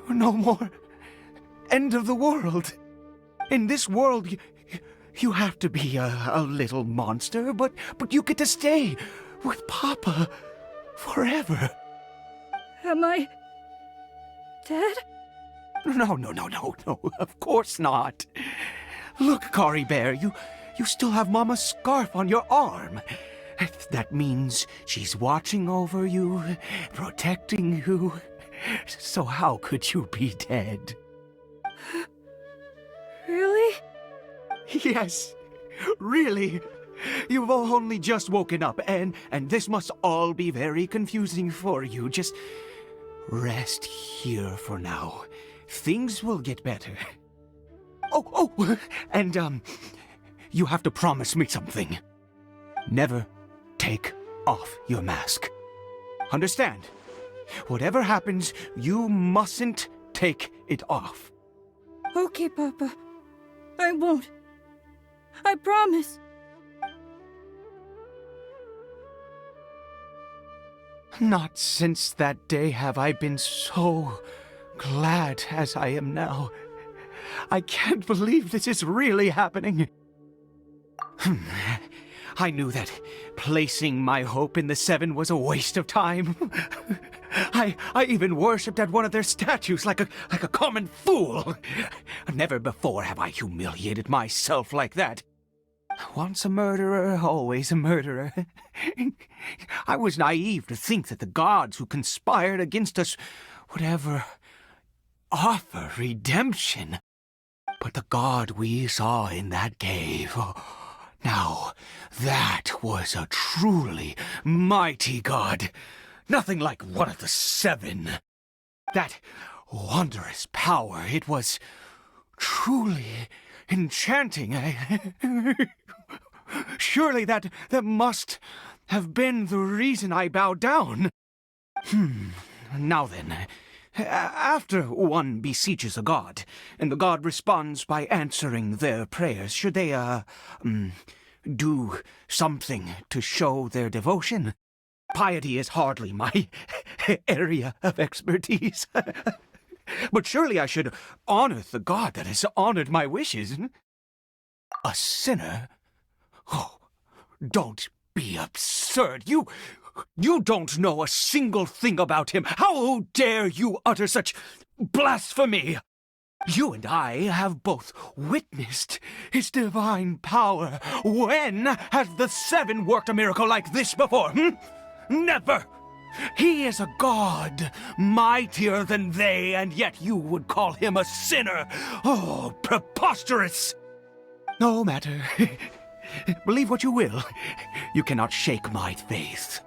No more end of the world. In this world, you have to be a little monster, but you get to stay with Papa forever. Am I dead? No, of course not. Look, Caribert, you still have Mama's scarf on your arm. That means she's watching over you, protecting you. So how could you be dead? Really? Yes, really. You've only just woken up, and this must all be very confusing for you. Just rest here for now. Things will get better. Oh, and, you have to promise me something. Never take off your mask. Understand? Whatever happens, you mustn't take it off. Okay, Papa. I won't. I promise. Not since that day have I been so glad as I am now. I can't believe this is really happening. I knew that placing my hope in the Seven was a waste of time. I even worshipped at one of their statues like a common fool. Never before have I humiliated myself like that. Once a murderer, always a murderer. I was naive to think that the gods who conspired against us would ever offer redemption. But the god we saw in that cave... Now, that was a truly mighty god. Nothing like one of the Seven. That wondrous power, it was truly enchanting. Surely that must have been the reason I bow down. Now then, after one beseeches a god, and the god responds by answering their prayers, should they, do something to show their devotion? Piety is hardly my area of expertise. But surely I should honor the god that has honored my wishes. A sinner? Oh, don't be absurd. You don't know a single thing about him. How dare you utter such blasphemy? You and I have both witnessed his divine power. When has the Seven worked a miracle like this before? Never! He is a god, mightier than they, and yet you would call him a sinner. Oh, preposterous! No matter. Believe what you will. You cannot shake my faith.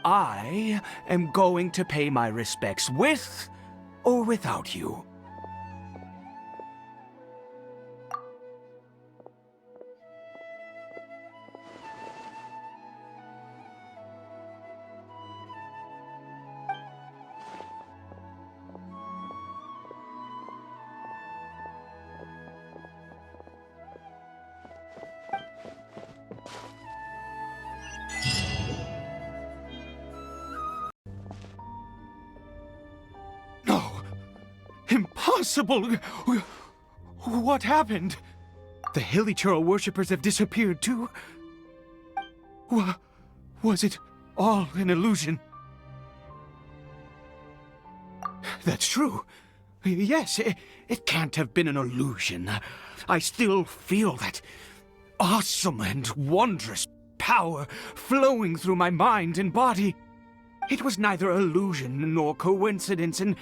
I am going to pay my respects with or without you. Impossible! What happened? The Hillichurl worshippers have disappeared too? Was it all an illusion? That's true. Yes, it can't have been an illusion. I still feel that awesome and wondrous power flowing through my mind and body. It was neither illusion nor coincidence, and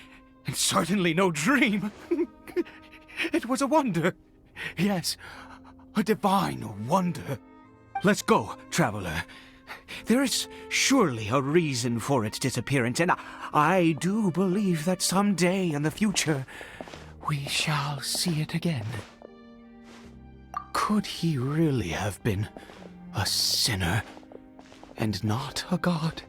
certainly no dream. It was a wonder. Yes, a divine wonder. Let's go, traveler. There is surely a reason for its disappearance, and I do believe that someday in the future we shall see it again. Could he really have been a sinner and not a god?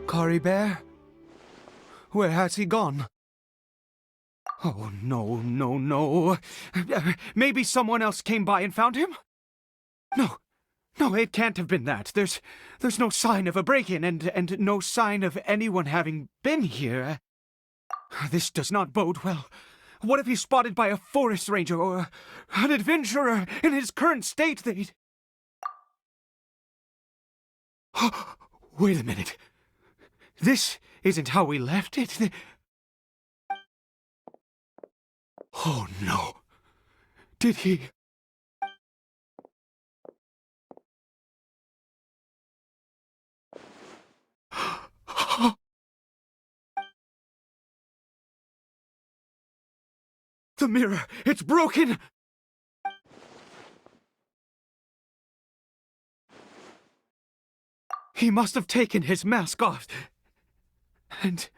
Caribert? Where has he gone? Oh, no. Maybe someone else came by and found him? No, it can't have been that. There's no sign of a break-in and no sign of anyone having been here. This does not bode well. What if he's spotted by a forest ranger or an adventurer in his current state? Wait a minute. This isn't how we left it. Oh, no. Did he... The mirror! It's broken! He must have taken his mask off and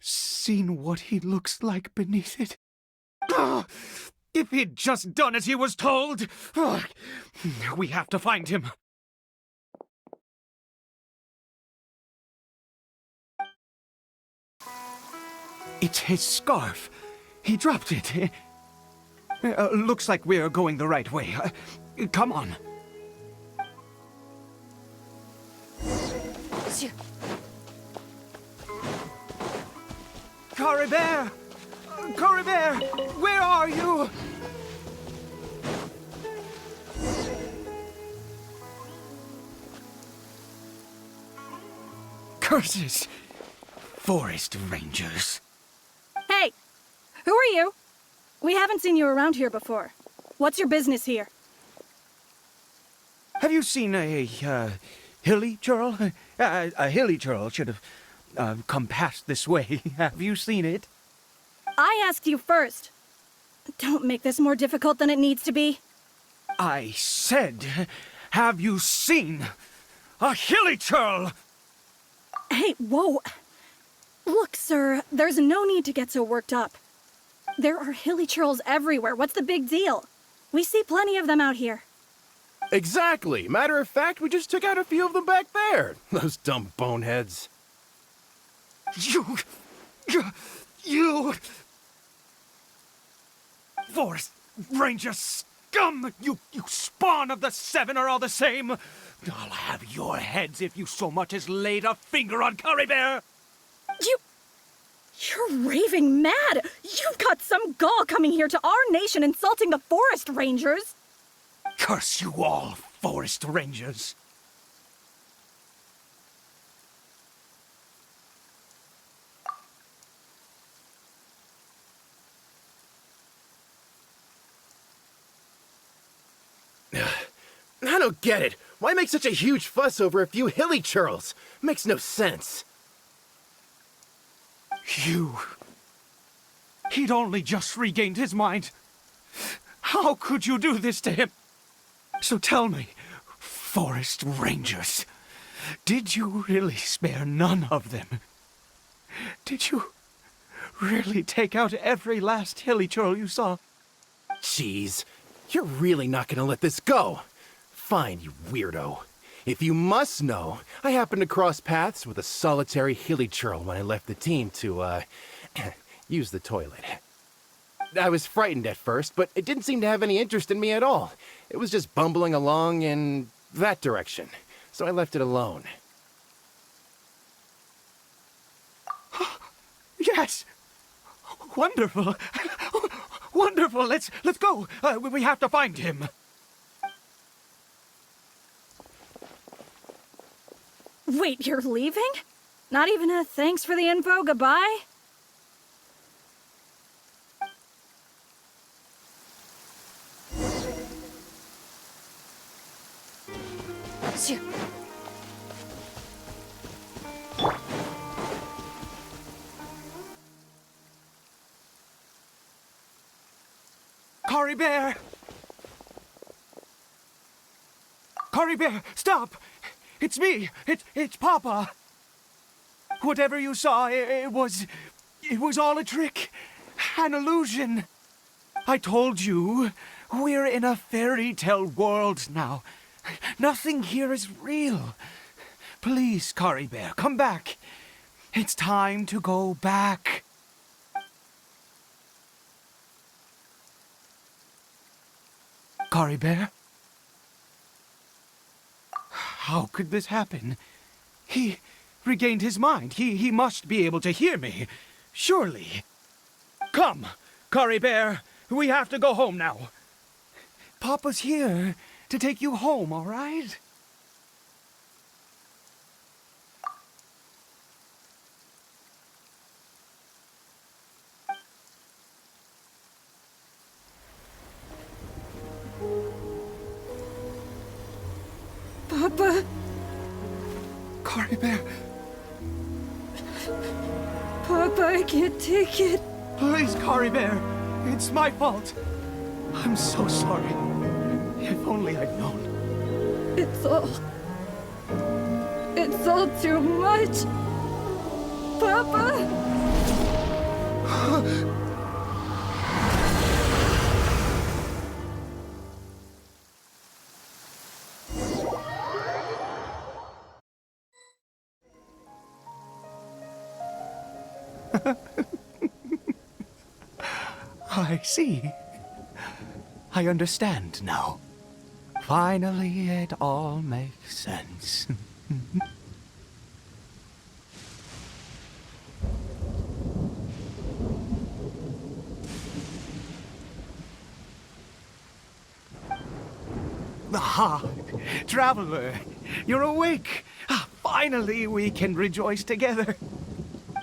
seen what he looks like beneath it. If he'd just done as he was told! We have to find him. It's his scarf. He dropped it. Looks like we're going the right way. Come on. Caribert! Caribert! Where are you? Curses! Forest rangers. Hey! Who are you? We haven't seen you around here before. What's your business here? Have you seen a Hillichurl? A Hillichurl should have come past this way. Have you seen it? I asked you first. Don't make this more difficult than it needs to be. I said, have you seen a Hillichurl? Hey, whoa. Look, sir, there's no need to get so worked up. There are Hillichurls everywhere. What's the big deal? We see plenty of them out here. Exactly. Matter of fact, we just took out a few of them back there. Those dumb boneheads. You... Forest Ranger scum! You spawn of the Seven are all the same! I'll have your heads if you so much as laid a finger on Caribert! You're raving mad! You've got some gall coming here to our nation insulting the Forest Rangers! Curse you all, Forest Rangers! I don't get it. Why make such a huge fuss over a few Hillichurls? Makes no sense. He'd only just regained his mind. How could you do this to him? So tell me, Forest Rangers, did you really spare none of them? Did you really take out every last Hillichurl you saw? Jeez, you're really not gonna let this go. Fine, you weirdo. If you must know, I happened to cross paths with a solitary Hillichurl when I left the team to, use the toilet. I was frightened at first, but it didn't seem to have any interest in me at all. It was just bumbling along in that direction, so I left it alone. Yes! Wonderful! Wonderful! Let's go! We have to find him! Wait, you're leaving? Not even a thanks for the info, goodbye? Shoo. Caribert! Caribert, stop! It's me! It's Papa! Whatever you saw, it was all a trick. An illusion. I told you, we're in a fairy tale world now. Nothing here is real. Please, Caribert, come back. It's time to go back. Caribert? How could this happen? He regained his mind. He must be able to hear me. Surely. Come, Caribert. We have to go home now. Papa's here to take you home, all right? Papa? Caribert, Papa, I can't take it. please, Caribert. It's my fault. I'm so sorry. If only I'd known. It's all too much. Papa? I see. I understand now. Finally, it all makes sense. Ah, traveler, you're awake. Finally, we can rejoice together.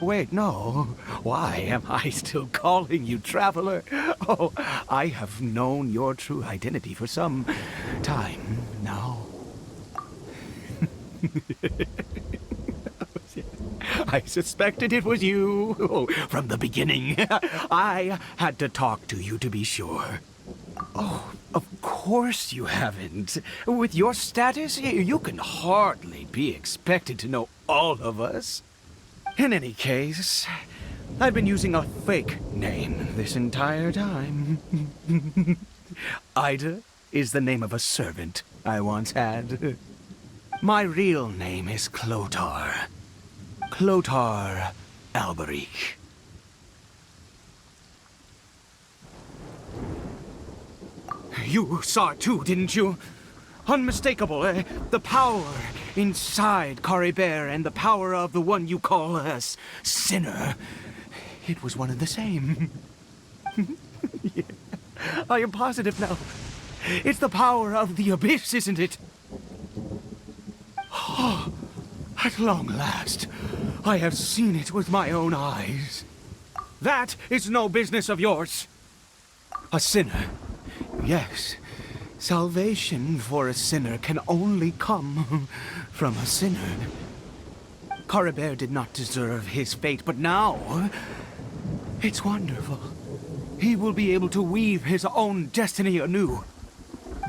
Wait, no. Why am I still calling you traveler? Oh, I have known your true identity for some time now. I suspected it was you from the beginning. I had to talk to you to be sure. Oh, of course you haven't. With your status, you can hardly be expected to know all of us. In any case, I've been using a fake name this entire time. Ida is the name of a servant I once had. My real name is Clothar. Clothar Alberic. You saw it too, didn't you? Unmistakable, the power inside Caribert and the power of the one you call a sinner. It was one and the same. Yeah. I am positive now. It's the power of the abyss, isn't it? Oh, at long last, I have seen it with my own eyes. That is no business of yours. A sinner. Yes, salvation for a sinner can only come from a sinner. Caribert did not deserve his fate, but now, it's wonderful. He will be able to weave his own destiny anew.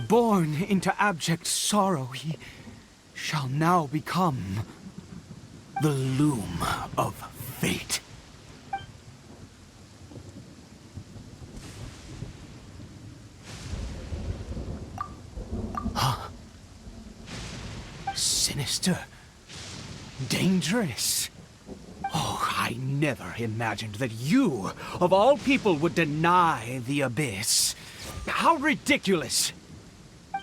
Born into abject sorrow, he shall now become the loom of fate. Huh? Sinister. Dangerous. Oh, I never imagined that you, of all people, would deny the abyss. How ridiculous!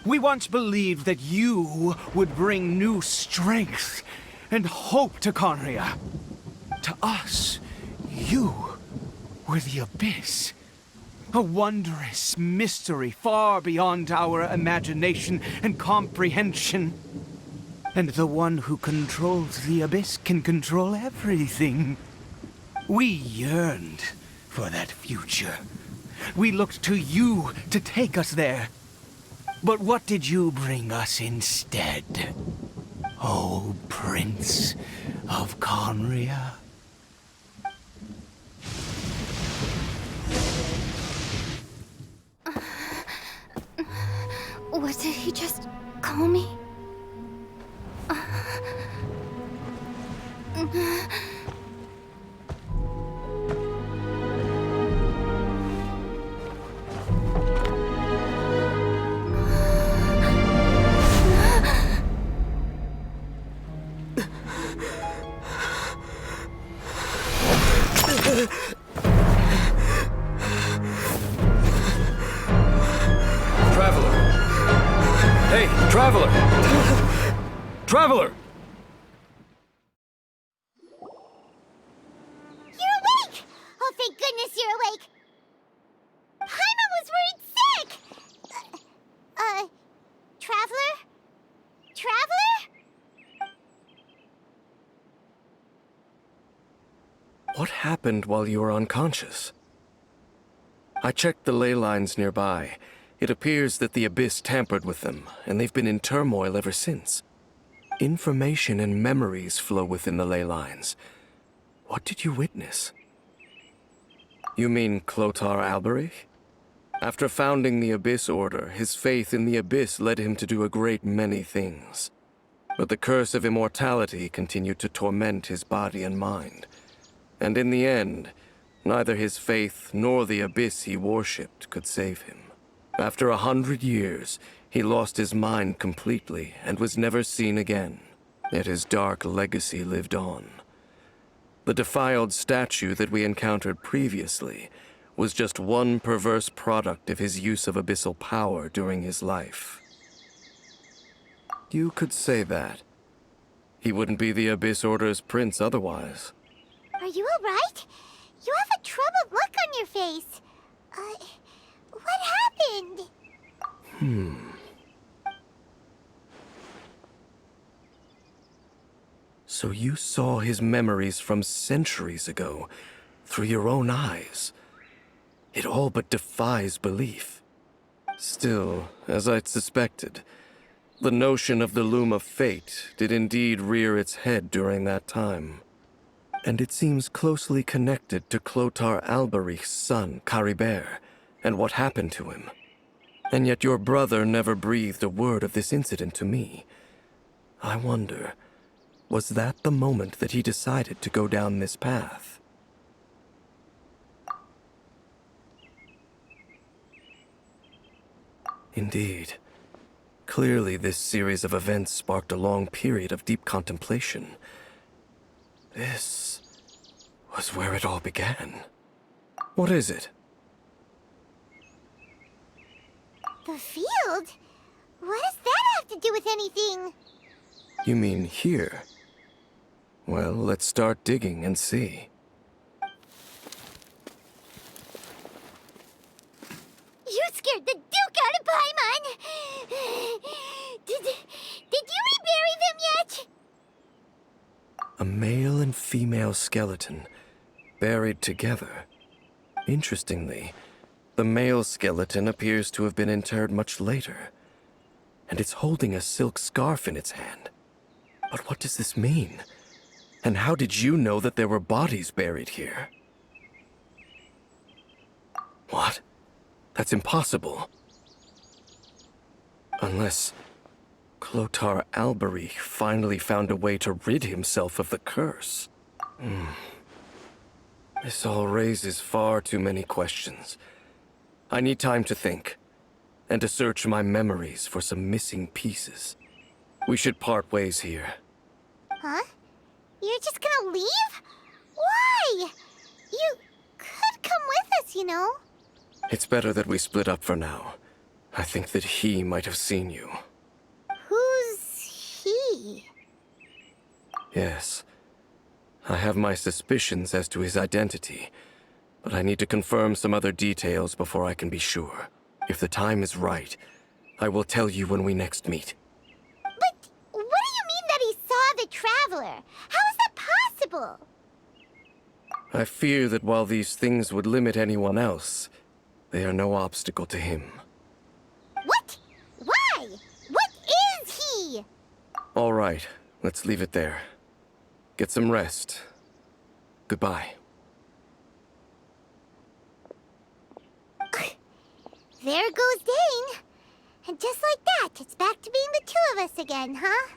We once believed that you would bring new strength and hope to Conria. To us, you were the abyss. A wondrous mystery far beyond our imagination and comprehension. And the one who controls the abyss can control everything. We yearned for that future. We looked to you to take us there. But what did you bring us instead? Oh, Prince of Conria. What did he just call me? Traveler! Traveler! You're awake! Oh, thank goodness you're awake! Paimon was worried sick! Traveler? Traveler? What happened while you were unconscious? I checked the ley lines nearby. It appears that the abyss tampered with them, and they've been in turmoil ever since. Information and memories flow within the ley lines. What did you witness? You mean Clothar Alberic? After founding the Abyss Order, his faith in the Abyss led him to do a great many things. But the curse of immortality continued to torment his body and mind. And in the end, neither his faith nor the Abyss he worshipped could save him. After 100 years, he lost his mind completely and was never seen again. Yet his dark legacy lived on. The defiled statue that we encountered previously was just one perverse product of his use of abyssal power during his life. You could say that. He wouldn't be the Abyss Order's prince otherwise. Are you alright? You have a troubled look on your face. What happened? So you saw his memories from centuries ago through your own eyes. It all but defies belief. Still, as I'd suspected, the notion of the Loom of Fate did indeed rear its head during that time. And it seems closely connected to Clothar Alberic's son, Caribert, and what happened to him. And yet your brother never breathed a word of this incident to me. I wonder, was that the moment that he decided to go down this path? Indeed. Clearly, this series of events sparked a long period of deep contemplation. This was where it all began. What is it? The field? What does that have to do with anything? You mean here? Well, let's start digging and see. You scared the Duke out of Paimon! Did you rebury them yet? A male and female skeleton, buried together. Interestingly, the male skeleton appears to have been interred much later, and it's holding a silk scarf in its hand. But what does this mean? And how did you know that there were bodies buried here? What? That's impossible. Unless Clothar Albery finally found a way to rid himself of the curse. This all raises far too many questions. I need time to think, and to search my memories for some missing pieces. We should part ways here. Huh? You're just gonna leave? Why? You could come with us, you know. It's better that we split up for now. I think that he might have seen you. Who's he? Yes. I have my suspicions as to his identity, but I need to confirm some other details before I can be sure. If the time is right, I will tell you when we next meet. But what do you mean that he saw the Traveler? How is that possible? I fear that while these things would limit anyone else, they are no obstacle to him. What? Why? What is he? All right, let's leave it there. Get some rest. Goodbye. There goes Dane. And just like that, it's back to being the two of us again, huh?